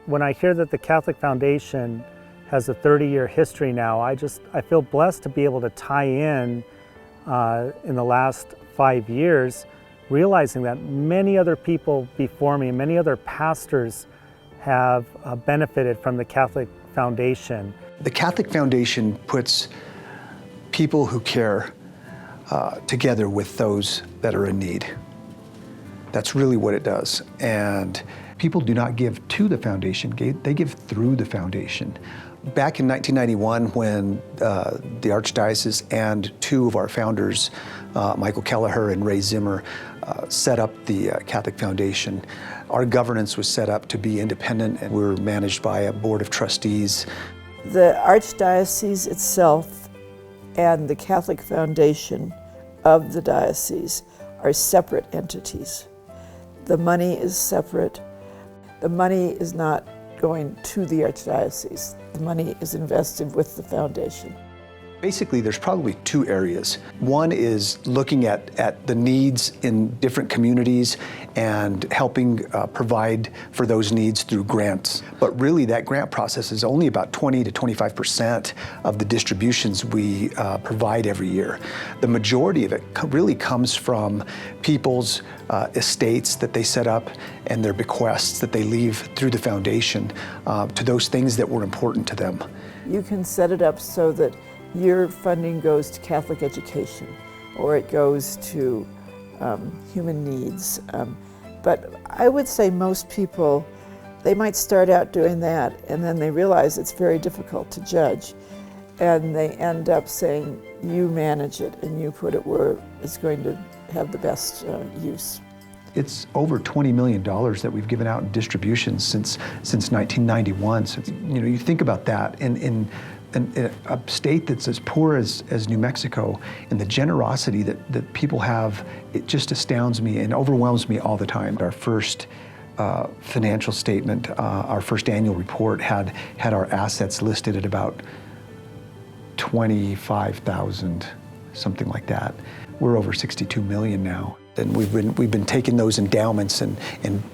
When I hear that the Catholic Foundation has a 30-year history now, I feel blessed to be able to tie in the last 5 years, realizing that many other people before me, many other pastors have benefited from the Catholic Foundation. The Catholic Foundation puts people who care together with those that are in need. That's really what it does. And people do not give to the foundation, they give through the foundation. Back in 1991, when the Archdiocese and two of our founders, Michael Kelleher and Ray Zimmer, set up the Catholic Foundation, our governance was set up to be independent, and we were managed by a board of trustees. The Archdiocese itself and the Catholic Foundation of the diocese are separate entities. The money is separate. The money is not going to the Archdiocese. The money is invested with the foundation. Basically, there's probably two areas. One is looking at the needs in different communities and helping provide for those needs through grants. But really, that grant process is only about 20 to 25% of the distributions we provide every year. The majority of it really comes from people's estates that they set up and their bequests that they leave through the foundation to those things that were important to them. You can set it up so that your funding goes to Catholic education, or it goes to human needs. But I would say most people, they might start out doing that, and then they realize it's very difficult to judge, and they end up saying, you manage it, and you put it where it's going to have the best use. It's over $20 million that we've given out in distributions since 1991. So, you think about that in a state that's as poor as New Mexico, and the generosity that people have, it just astounds me and overwhelms me all the time. Our first financial statement, our first annual report had our assets listed at about 25,000, something like that. We're over 62 million now. And we've been taking those endowments and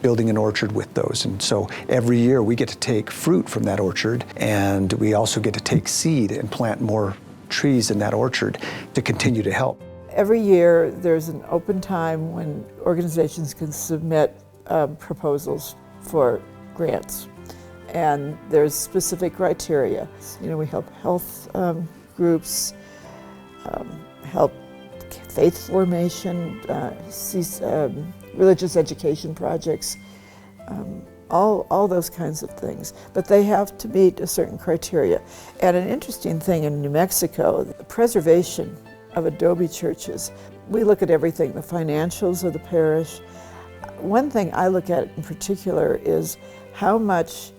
building an orchard with those. And so every year we get to take fruit from that orchard, and we also get to take seed and plant more trees in that orchard to continue to help. Every year there's an open time when organizations can submit proposals for grants. And there's specific criteria. We help health groups, help faith formation, religious education projects, all those kinds of things. But they have to meet a certain criteria. And an interesting thing in New Mexico, the preservation of adobe churches. We look at everything, the financials of the parish. One thing I look at in particular is how much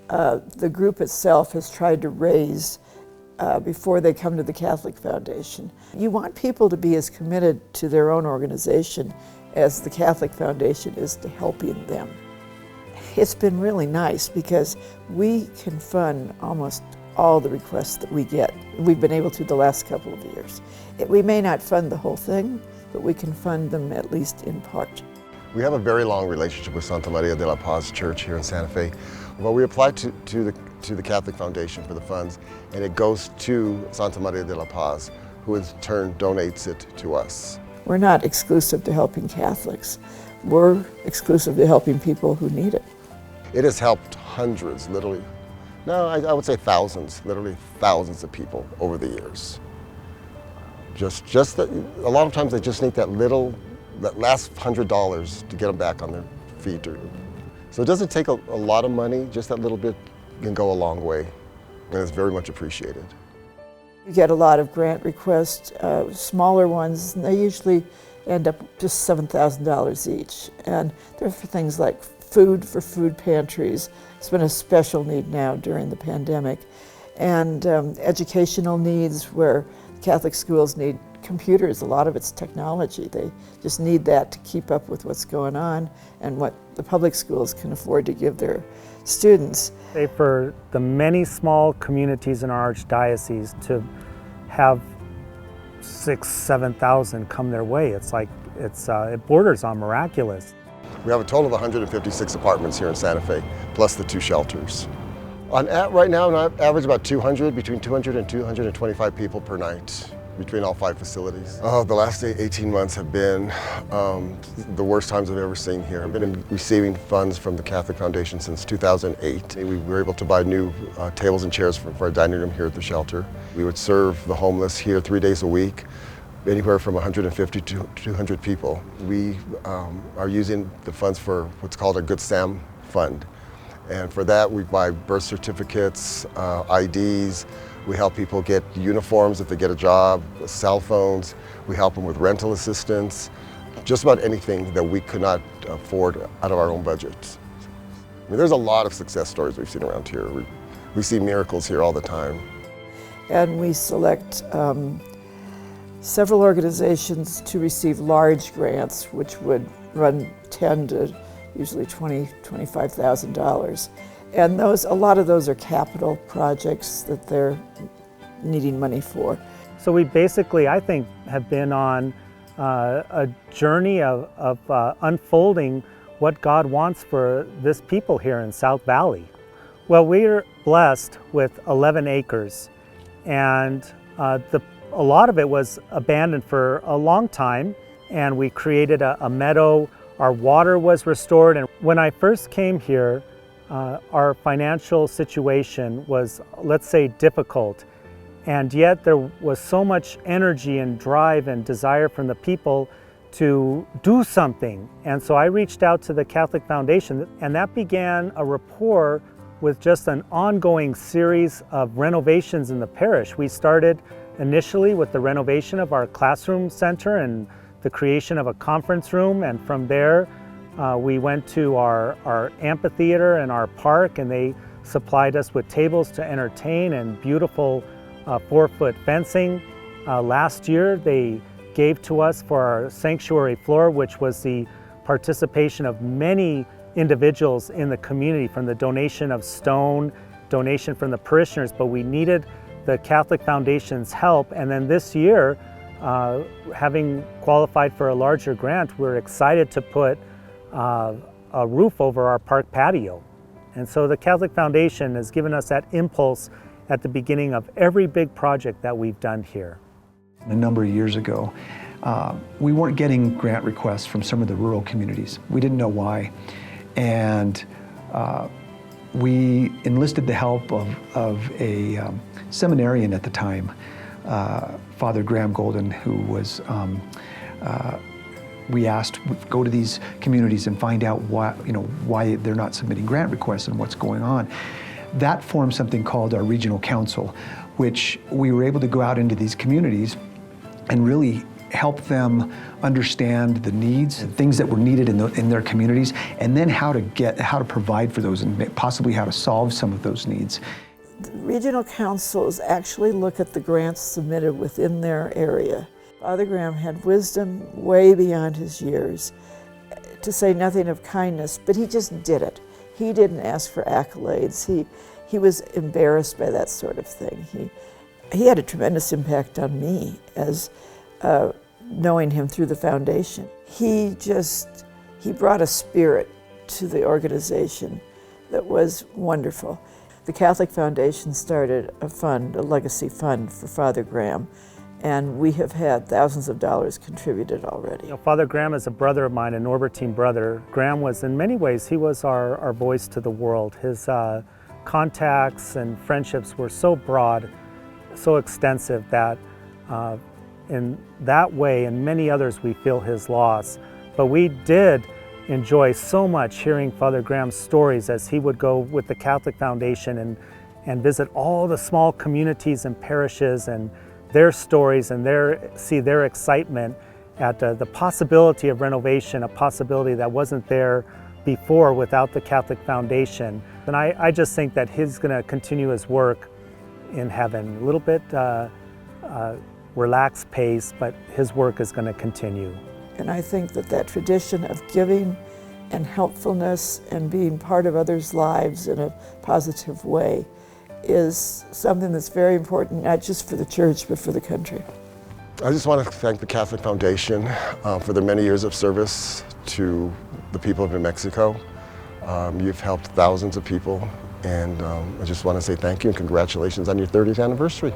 the group itself has tried to raise before they come to the Catholic Foundation. You want people to be as committed to their own organization as the Catholic Foundation is to helping them. It's been really nice because we can fund almost all the requests that we get. We've been able to the last couple of years. We may not fund the whole thing, but we can fund them at least in part. We have a very long relationship with Santa Maria de la Paz Church here in Santa Fe. Well, we applied to the Catholic Foundation for the funds, and it goes to Santa Maria de la Paz, who in turn donates it to us. We're not exclusive to helping Catholics. We're exclusive to helping people who need it. It has helped hundreds, literally. No, I would say thousands, literally thousands of people over the years. Just that, a lot of times they just need that last $100 to get them back on their feet. So it doesn't take a lot of money, just that little bit can go a long way, and it's very much appreciated. You get a lot of grant requests, smaller ones, and they usually end up just $7,000 each. And they're for things like food for food pantries. It's been a special need now during the pandemic. And educational needs where Catholic schools need computers. A lot of it's technology. They just need that to keep up with what's going on and what the public schools can afford to give their students. For the many small communities in our archdiocese to have 6,000 to 7,000 come their way, it borders on miraculous. We have a total of 156 apartments here in Santa Fe, plus the 2 shelters. Right now, on average about 200, between 200 and 225 people per night between all 5 facilities. Oh, the last 18 months have been the worst times I've ever seen here. I've been receiving funds from the Catholic Foundation since 2008. We were able to buy new tables and chairs for our dining room here at the shelter. We would serve the homeless here 3 days a week, anywhere from 150 to 200 people. We are using the funds for what's called a Good Sam Fund. And for that, we buy birth certificates, IDs. We help people get uniforms if they get a job, cell phones. We help them with rental assistance, just about anything that we could not afford out of our own budget. I mean, there's a lot of success stories we've seen around here. We see miracles here all the time. And we select several organizations to receive large grants, which would run 10 to usually $25,000. And a lot of those are capital projects that they're needing money for. So we basically, I think, have been on a journey of unfolding what God wants for this people here in South Valley. Well, we're blessed with 11 acres, and a lot of it was abandoned for a long time, and we created a meadow. Our water was restored, and when I first came here, our financial situation was, let's say, difficult, and yet there was so much energy and drive and desire from the people to do something. And so I reached out to the Catholic Foundation, and that began a rapport with just an ongoing series of renovations in the parish. We started initially with the renovation of our classroom center and the creation of a conference room, and from there we went to our amphitheater and our park, and they supplied us with tables to entertain and beautiful 4-foot fencing. Last year they gave to us for our sanctuary floor, which was the participation of many individuals in the community, from the donation of stone, donation from the parishioners, but we needed the Catholic Foundation's help. And then this year, having qualified for a larger grant, we're excited to put a roof over our park patio. And so the Catholic Foundation has given us that impulse at the beginning of every big project that we've done here. A number of years ago, we weren't getting grant requests from some of the rural communities. We didn't know why. And we enlisted the help of a seminarian at the time, Father Graham Golden, who was, we asked, go to these communities and find out why they're not submitting grant requests and what's going on. That formed something called our regional council, which we were able to go out into these communities and really help them understand the needs and things that were needed in their communities, and then how to provide for those and possibly how to solve some of those needs. The regional councils actually look at the grants submitted within their area. Father Graham had wisdom way beyond his years, to say nothing of kindness, but he just did it. He didn't ask for accolades. He was embarrassed by that sort of thing. He had a tremendous impact on me as knowing him through the foundation. He brought a spirit to the organization that was wonderful. The Catholic Foundation started a fund, a legacy fund for Father Graham, and we have had thousands of dollars contributed already. Father Graham is a brother of mine, a Norbertine brother. Graham was, in many ways, he was our voice to the world. His contacts and friendships were so broad, so extensive, that in that way and many others we feel his loss. But we did enjoy so much hearing Father Graham's stories as he would go with the Catholic Foundation and visit all the small communities and parishes, and their stories and see their excitement at the possibility of renovation, a possibility that wasn't there before without the Catholic Foundation. And I just think that he's going to continue his work in heaven. A little bit relaxed pace, but his work is going to continue. And I think that tradition of giving and helpfulness and being part of others' lives in a positive way is something that's very important, not just for the church, but for the country. I just want to thank the Catholic Foundation for their many years of service to the people of New Mexico. You've helped thousands of people, and I just want to say thank you and congratulations on your 30th anniversary.